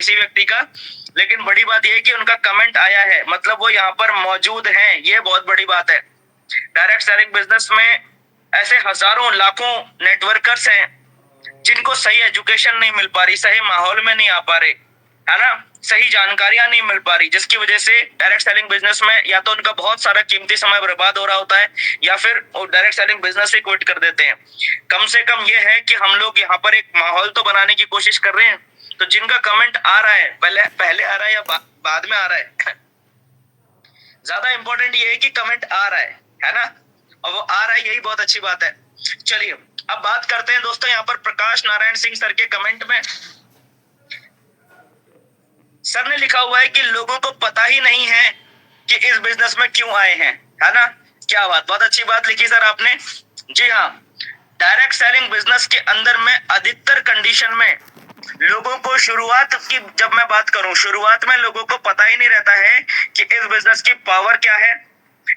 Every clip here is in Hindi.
किसी व्यक्ति का, लेकिन बड़ी बात यह है कि उनका कमेंट आया है, मतलब वो यहाँ पर मौजूद हैं, ये बहुत बड़ी बात है। डायरेक्ट सेलिंग बिजनेस में ऐसे हजारों लाखों नेटवर्कर्स हैं जिनको सही एजुकेशन नहीं मिल पा रही, सही माहौल में नहीं आ पा रहे, है ना, सही जानकारियां नहीं मिल पा रही, जिसकी वजह से डायरेक्ट सेलिंग बिजनेस में या तो उनका बहुत सारा कीमती समय बर्बाद हो रहा होता है या फिर वो डायरेक्ट सेलिंग बिजनेस से क्विट कर देते हैं। कम से कम ये है कि हम लोग यहाँ पर एक माहौल तो बनाने की कोशिश कर रहे हैं। तो जिनका कमेंट आ रहा है, पहले आ रहा है या बाद में आ रहा है, ज्यादा इंपॉर्टेंट ये है कि कमेंट आ रहा है ना, और वो आ रहा है, यही बहुत अच्छी बात है। चलिए अब बात करते हैं दोस्तों यहाँ पर प्रकाश नारायण सिंह सर के कमेंट में। सर ने लिखा हुआ है कि लोगों को पता ही नहीं है कि इस बिजनेस में क्यों आए हैं, है ना। क्या बात, बहुत अच्छी बात लिखी सर आपने। जी हाँ, डायरेक्ट सेलिंग बिजनेस के अंदर में अधिकतर कंडीशन में लोगों को शुरुआत की, जब मैं बात करूं, शुरुआत में लोगों को पता ही नहीं रहता है कि इस बिजनेस की पावर क्या है,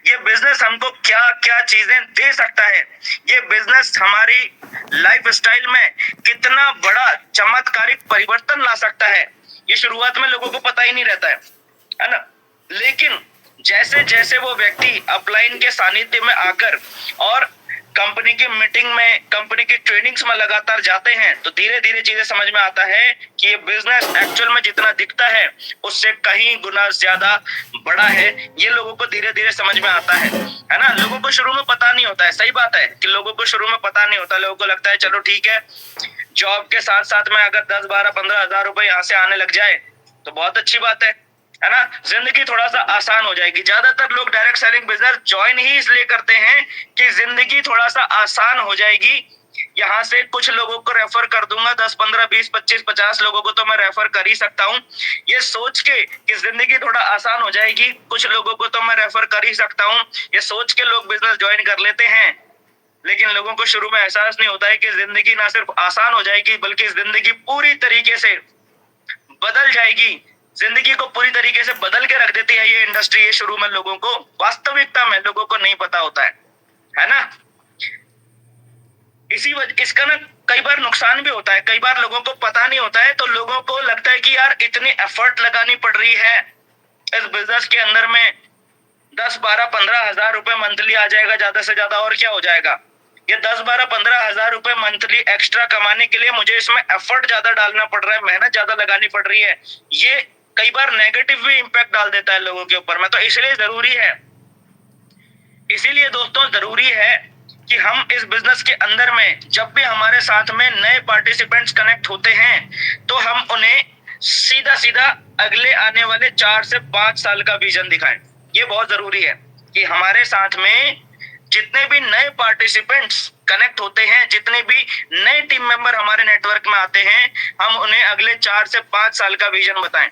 ये बिजनेस हमको क्या क्या चीजें दे सकता है, ये बिजनेस हमारी लाइफ स्टाइल में कितना बड़ा चमत्कारिक परिवर्तन ला सकता है, ये शुरुआत में लोगों को पता ही नहीं रहता है ना। लेकिन जैसे जैसे वो व्यक्ति अपलाइन के सानिध्य में आकर और कंपनी की मीटिंग में, कंपनी की ट्रेनिंग्स में लगातार जाते हैं, तो धीरे धीरे चीजें समझ में आता है कि ये बिजनेस एक्चुअल में जितना दिखता है उससे कहीं गुना ज्यादा बड़ा है। ये लोगों को धीरे धीरे समझ में आता है ना। लोगों को शुरू में पता नहीं होता है, सही बात है कि लोगों को शुरू में पता नहीं होता। लोगों को लगता है चलो ठीक है, जॉब के साथ साथ में अगर 10, 12, 15 हजार रुपए यहाँ से आने लग जाए तो बहुत अच्छी बात है ना, जिंदगी थोड़ा सा आसान हो जाएगी। ज्यादातर लोग डायरेक्ट सेलिंग बिजनेस ज्वाइन ही इसलिए करते हैं कि जिंदगी थोड़ा सा आसान हो जाएगी। यहाँ से कुछ लोगों को रेफर कर दूंगा, 10, 15, 20, 25, 50 लोगों को तो मैं रेफर कर ही सकता हूँ, ये सोच के कि जिंदगी थोड़ा आसान हो जाएगी। कुछ लोगों को तो मैं रेफर कर ही सकता हूँ, ये सोच के लोग बिजनेस ज्वाइन कर लेते हैं। लेकिन लोगों को शुरू में एहसास नहीं होता है कि जिंदगी ना सिर्फ आसान हो जाएगी बल्कि जिंदगी पूरी तरीके से बदल जाएगी। जिंदगी को पूरी तरीके से बदल के रख देती है ये इंडस्ट्री। ये शुरू में लोगों को, वास्तविकता में लोगों को नहीं पता होता है ना। इसका ना कई बार नुकसान भी होता है, कई बार लोगों को पता नहीं होता है, तो लोगों को लगता है कि यार इतनी एफर्ट लगानी पड़ रही है इस बिजनेस के अंदर में, 10, 12, 15 हजार रुपए मंथली आ जाएगा ज्यादा से ज्यादा, और क्या हो जाएगा। ये 10, 12, 15 हजार रुपए मंथली एक्स्ट्रा कमाने के लिए मुझे इसमें एफर्ट ज्यादा डालना पड़ रहा है, मेहनत ज्यादा लगानी पड़ रही है, ये कई बार नेगेटिव भी इंपैक्ट डाल देता है लोगों के ऊपर में। तो इसलिए जरूरी है, इसीलिए दोस्तों जरूरी है कि हम इस बिजनेस के अंदर में जब भी हमारे साथ में नए पार्टिसिपेंट्स कनेक्ट होते हैं तो हम उन्हें सीधा सीधा अगले आने वाले 4 से 5 साल का विजन दिखाएं। ये बहुत जरूरी है कि हमारे साथ में जितने भी नए पार्टिसिपेंट्स कनेक्ट होते हैं, जितने भी नए टीम मेंबर हमारे नेटवर्क में आते हैं, हम उन्हें अगले 4 से 5 साल का विजन बताएं।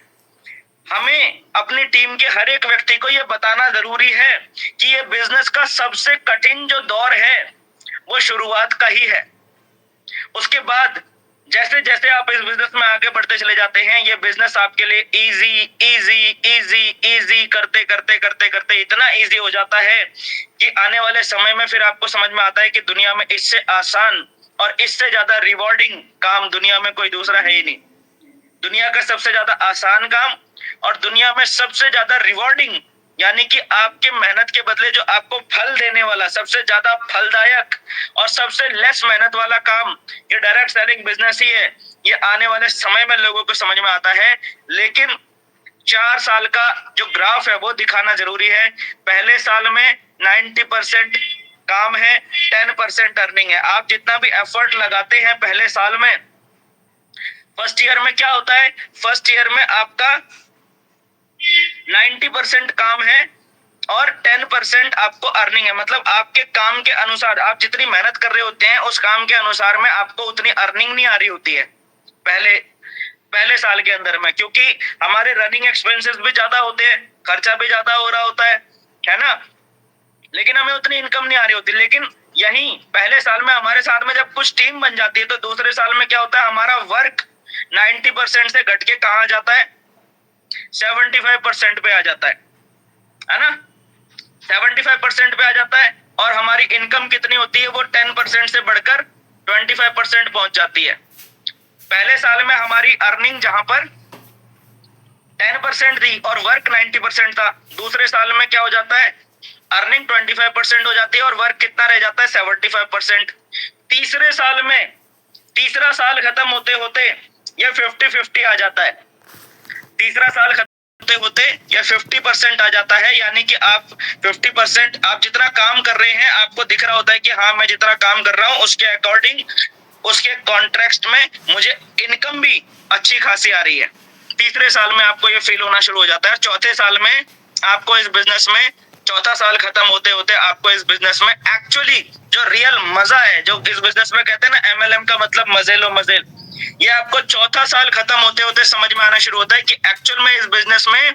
हमें अपनी टीम के हर एक व्यक्ति को यह बताना जरूरी है कि ये बिजनेस का सबसे कठिन जो दौर है वो शुरुआत का ही है। उसके बाद जैसे जैसे आप इस बिजनेस में आगे बढ़ते चले जाते हैं, ये बिजनेस आपके लिए इजी इजी इजी इजी करते करते करते करते इतना इजी हो जाता है कि आने वाले समय में फिर आपको समझ में आता है कि दुनिया में इससे आसान और इससे ज्यादा रिवॉर्डिंग काम दुनिया में कोई दूसरा है ही नहीं। दुनिया का सबसे ज्यादा आसान काम और दुनिया में सबसे ज्यादा रिवॉर्डिंग, यानी कि आपके मेहनत के बदले जो आपको फल देने वाला सबसे ज्यादा फलदायक और सबसे लेस मेहनत वाला काम, ये डायरेक्ट सेलिंग बिजनेस ही है। ये आने वाले समय में लोगों को समझ में आता है, लेकिन 4 साल का जो ग्राफ है वो दिखाना जरूरी है। पहले साल में 90% काम है, 10% अर्निंग है। आप जितना भी एफर्ट लगाते हैं पहले साल में, फर्स्ट ईयर में क्या होता है, फर्स्ट ईयर में आपका 90% काम है और 10% आपको अर्निंग है। मतलब आपके काम के अनुसार, आप जितनी मेहनत कर रहे होते हैं उस काम के अनुसार में आपको उतनी अर्निंग नहीं आ रही होती है पहले साल के अंदर में, क्योंकि हमारे रनिंग एक्सपेंसेस भी ज्यादा होते हैं, खर्चा भी ज्यादा हो रहा होता है ना, लेकिन हमें उतनी इनकम नहीं आ रही होती। लेकिन यही पहले साल में हमारे साथ में जब कुछ टीम बन जाती है तो दूसरे साल में क्या होता है, हमारा वर्क 90% से घट के कहाँ जाता है, 75% पे आ जाता है ना, 75% पे आ जाता है। और हमारी इनकम कितनी होती है, वो 10% से बढ़कर 25% पहुंच जाती है। पहले साल में हमारी अर्निंग जहां पर 10% थी और वर्क 90% था। दूसरे साल में क्या हो जाता है, अर्निंग 25% हो जाती है और वर्क कितना रह जाता है, 75%। तीसरे साल में, तीसरा साल खत्म होते होते ये 50-50 आ जाता है। तीसरा साल खत्म होते होते ये 50% आ जाता है, यानी कि आप 50% आप जितना काम कर रहे हैं आपको दिख रहा होता है कि हाँ मैं जितना काम कर रहा हूँ उसके अकॉर्डिंग, उसके कॉन्ट्रैक्ट में मुझे इनकम भी अच्छी खासी आ रही है। तीसरे साल में आपको ये फील होना शुरू हो जाता है। चौथे साल में आपको इस बिजनेस में, चौथा साल खत्म होते होते आपको इस बिजनेस में एक्चुअली जो रियल मजा है, जो इस बिजनेस में कहते हैं ना MLM का मतलब मजे लो मजे, ये आपको चौथा साल खत्म होते होते समझ में आना शुरू होता है कि एक्चुअल में इस बिजनेस में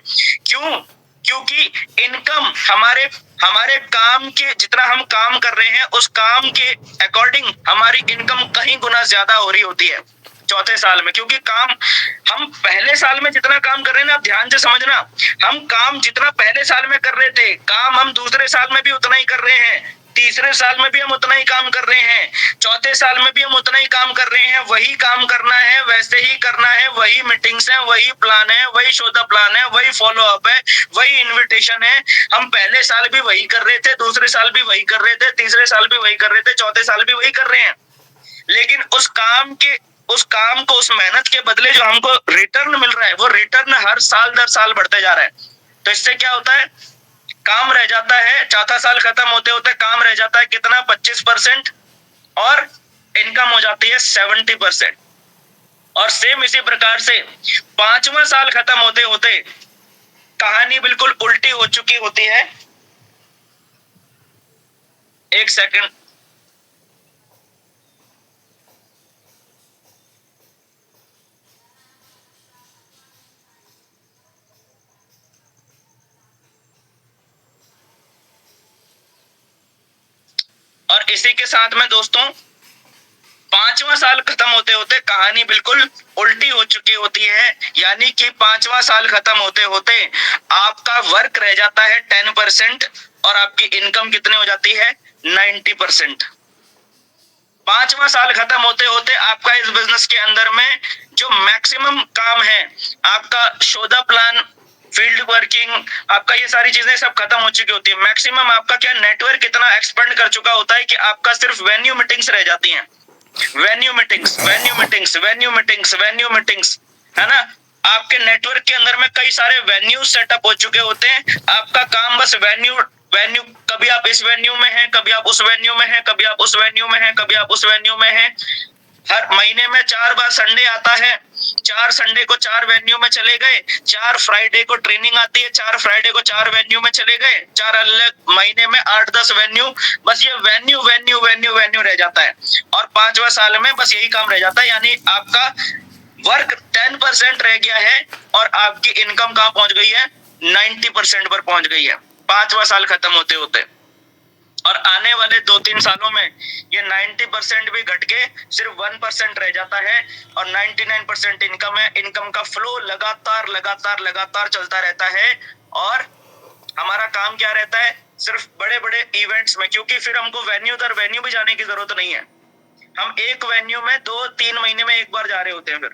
क्योंकि इनकम हमारे हमारे काम के, जितना हम काम कर रहे हैं उस काम के अकॉर्डिंग हमारी इनकम कहीं गुना ज्यादा हो रही होती है चौथे साल में। क्योंकि काम हम पहले साल में जितना काम कर रहे हैं ना, आप ध्यान से समझना, हम काम जितना पहले साल में कर रहे थे, काम हम दूसरे साल में भी उतना ही कर रहे हैं, तीसरे साल में भी हम उतना ही काम कर रहे हैं, चौथे साल में भी हम उतना ही काम कर रहे हैं। वही काम करना है, वैसे ही करना है, वही मीटिंग्स है, वही प्लान है, वही शो द प्लान है, वही फॉलो अप है, वही इन्विटेशन है। हम पहले साल भी वही कर रहे थे, दूसरे साल भी वही कर रहे थे, तीसरे साल भी वही कर रहे थे, चौथे साल भी वही कर रहे हैं। लेकिन उस काम को, उस मेहनत के बदले जो हमको रिटर्न मिल रहा है, वो रिटर्न हर साल दर साल बढ़ते जा रहा है। तो इससे क्या होता है, काम रह जाता है, चौथा साल खत्म होते होते काम रह जाता है कितना, 25%, और इनकम हो जाती है 70%। और सेम इसी प्रकार से पांचवा साल खत्म होते होते कहानी बिल्कुल उल्टी हो चुकी होती है। एक सेकंड, और इसी के साथ में दोस्तों पांचवा साल खत्म होते होते कहानी बिल्कुल उल्टी हो चुकी होती है। यानी कि पांचवा साल खत्म होते होते आपका वर्क रह जाता है 10% और आपकी इनकम कितनी हो जाती है, 90%। पांचवा साल खत्म होते होते आपका इस बिजनेस के अंदर में जो मैक्सिमम काम है, आपका show the plan, field working, आपका ये सारी चीजें सब खत्म हो चुकी होती है। मैक्सिमम आपका क्या, नेटवर्क इतना एक्सपेंड कर चुका होता है कि आपका सिर्फ वेन्यू मीटिंग्स रह जाती हैं। Venue meetings, venue meetings, venue meetings, venue meetings, है ना। आपके नेटवर्क के अंदर में कई सारे वेन्यू सेटअप हो चुके होते हैं। आपका काम बस वेन्यू वेन्यू, कभी आप इस वेन्यू में हैं, कभी आप उस वेन्यू में हैं, कभी आप उस वेन्यू में हैं, कभी आप उस वेन्यू में हैं। हर महीने में 4 बार संडे आता है, 4 संडे को 4 वेन्यू में चले गए, 4 फ्राइडे को ट्रेनिंग आती है, 4 फ्राइडे को 4 वेन्यू में चले गए, 4 अलग महीने में 8-10 वेन्यू, बस ये वेन्यू वेन्यू वेन्यू वेन्यू रह जाता है। और पांचवा साल में बस यही काम रह जाता है, यानी आपका वर्क 10% रह गया है और आपकी इनकम कहाँ पहुंच गई है, 90% पर पहुंच गई है पांचवा साल खत्म होते होते। और आने वाले 2-3 सालों में ये 90% भी घट के सिर्फ 1% रह जाता है और 99% इनकम है। इनकम का फ्लो लगातार लगातार लगातार चलता रहता है और हमारा काम क्या रहता है, सिर्फ बड़े बड़े इवेंट्स में, क्योंकि फिर हमको वेन्यू दर वेन्यू भी जाने की जरूरत नहीं है। हम एक वेन्यू में 2-3 महीने में एक बार जा रहे होते हैं, फिर,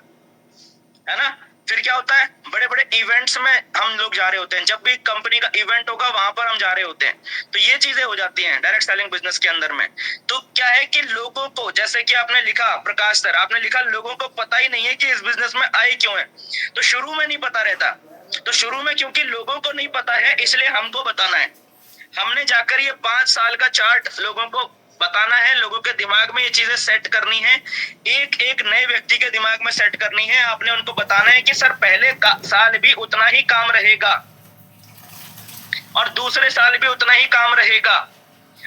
है ना। फिर क्या होता है, बड़े बड़े इवेंट्स में हम लोग जा रहे होते हैं, जब भी कंपनी का इवेंट होगा वहां पर हम जा रहे होते हैं। तो ये चीजें हो जाती हैं डायरेक्ट सेलिंग बिजनेस के अंदर में। तो क्या है कि लोगों को, जैसे कि आपने लिखा प्रकाश सर, आपने लिखा लोगों को पता ही नहीं है कि इस बिजनेस में आए क्यों है। तो शुरू में नहीं पता रहता, तो शुरू में क्योंकि लोगों को नहीं पता है इसलिए हमको बताना है। हमने जाकर ये 5 साल का चार्ट लोगों को बताना है, लोगों के दिमाग में ये चीजें सेट करनी है, एक एक नए व्यक्ति के दिमाग में सेट करनी है। आपने उनको बताना है कि सर पहले साल भी उतना ही काम रहेगा और दूसरे साल भी उतना ही काम रहेगा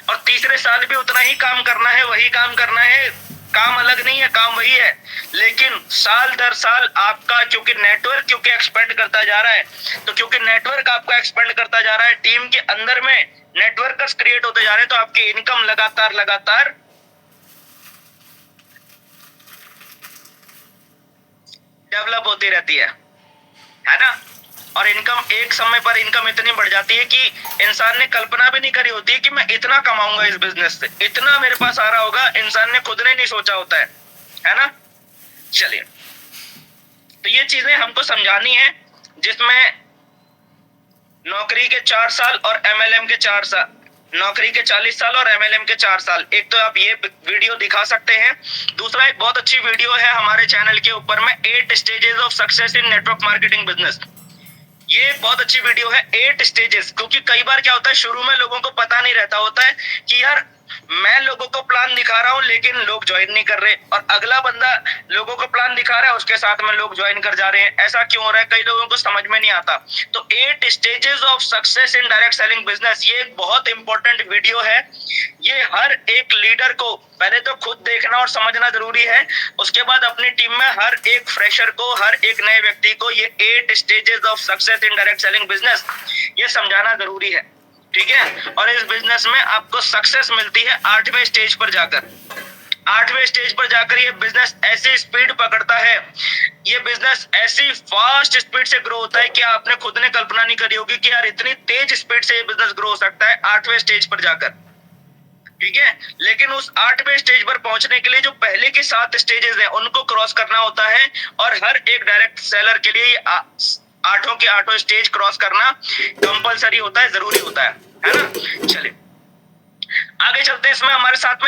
और तीसरे साल भी उतना ही काम करना है, वही काम करना है, काम अलग नहीं है, काम वही है। लेकिन साल दर साल आपका, क्योंकि नेटवर्क क्योंकि एक्सपेंड करता जा रहा है, तो क्योंकि नेटवर्क आपका एक्सपेंड करता जा रहा है, टीम के अंदर में नेटवर्कर्स क्रिएट होते जा रहे हैं, तो आपकी इनकम लगातार लगातार डेवलप होती रहती है ना। और इनकम, एक समय पर इनकम इतनी बढ़ जाती है कि इंसान ने कल्पना भी नहीं करी होती है कि मैं इतना कमाऊंगा इस बिजनेस से, इतना मेरे पास आ रहा होगा, इंसान ने खुद ने नहीं सोचा होता है ना। चलिए, तो ये चीजें हमको समझानी है। जिसमें नौकरी के 4 साल और MLM के 4 साल, नौकरी के 40 साल और MLM के 4 साल। एक तो आप ये वीडियो दिखा सकते हैं। दूसरा एक बहुत अच्छी वीडियो है हमारे चैनल के ऊपर में 8 stages of success in network marketing business. ये एक बहुत अच्छी वीडियो है 8 स्टेजेस, क्योंकि कई बार क्या होता है शुरू में लोगों को पता नहीं रहता होता है कि यार मैं लोगों को प्लान दिखा रहा हूँ लेकिन लोग ज्वाइन नहीं कर रहे, और अगला बंदा लोगों को प्लान दिखा रहा है उसके साथ में लोग ज्वाइन कर जा रहे हैं। ऐसा क्यों हो रहा है, कई लोगों को समझ में नहीं आता। तो 8 stages of success in direct selling business, ये एक बहुत इंपॉर्टेंट वीडियो है। ये हर एक लीडर को पहले तो खुद देखना और समझना जरूरी है, उसके बाद अपनी टीम में हर एक फ्रेशर को, हर एक नए व्यक्ति को ये 8 stages of success in direct selling business ये समझाना जरूरी है, ठीक है। और इस बिजनेस में आपको सक्सेस मिलती है 8वें स्टेज पर जाकर। 8वें स्टेज पर जाकर ये बिजनेस ऐसी स्पीड पकड़ता है, ये बिजनेस ऐसी फास्ट स्पीड से ग्रो होता है कि आपने खुद ने कल्पना नहीं करी होगी कि यार इतनी तेज स्पीड से ये बिजनेस ग्रो हो सकता है 8वें स्टेज पर जाकर, ठीक है। लेकिन उस 8वें स्टेज पर पहुंचने के लिए जो पहले के 7 स्टेजेस हैं उनको क्रॉस करना होता है, और हर एक डायरेक्ट सेलर के लिए 8 के 8 स्टेज क्रॉस करना कंपलसरी होता है, जरूरी होता है ना। चलिए आगे चलते हैं। इसमें हमारे साथ में